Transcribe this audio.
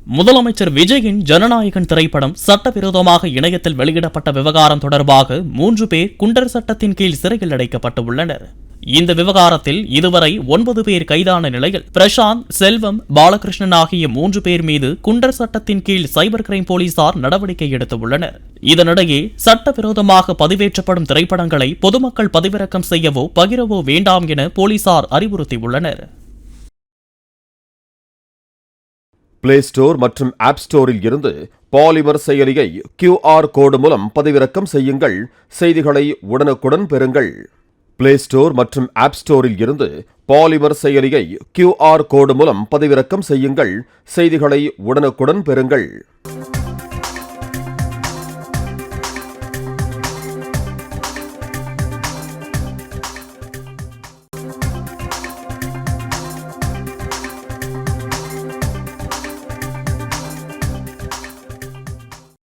முதலமைச்சர் விஜயின் ஜனநாயகன் திரைப்படம் சட்டவிரோதமாக இணையத்தில் வெளியிடப்பட்ட விவகாரம் தொடர்பாக 3 பேர் குண்டர் சட்டத்தின் கீழ் சிறையில் அடைக்கப்பட்டுள்ளனர். இந்த விவகாரத்தில் இதுவரை 9 பேர் கைதான நிலையில் பிரசாந்த், செல்வம், பாலகிருஷ்ணன் ஆகிய 3 பேர் மீது குண்டர் சட்டத்தின் கீழ் சைபர் கிரைம் போலீசார் நடவடிக்கை எடுத்துள்ளனர். இதனிடையே சட்டவிரோதமாக பதிவேற்றப்படும் திரைப்படங்களை பொதுமக்கள் பதிவிறக்கம் செய்யவோ பகிரவோ வேண்டாம் என போலீசார் அறிவுறுத்தியுள்ளனர். பிளே ஸ்டோர் மற்றும் ஆப் ஸ்டோரில் இருந்து பாலிமர் செயலியை QR கோடு மூலம் பதிவிறக்கம் செய்யுங்கள். செய்திகளை உடனுக்குடன் பெறுங்கள். பிளே ஸ்டோர் மற்றும் ஆப் ஸ்டோரில் இருந்து பாலிமர் செயலியை QR கோடு மூலம் பதிவிறக்கம் செய்யுங்கள். செய்திகளை உடனுக்குடன் பெறுங்கள்.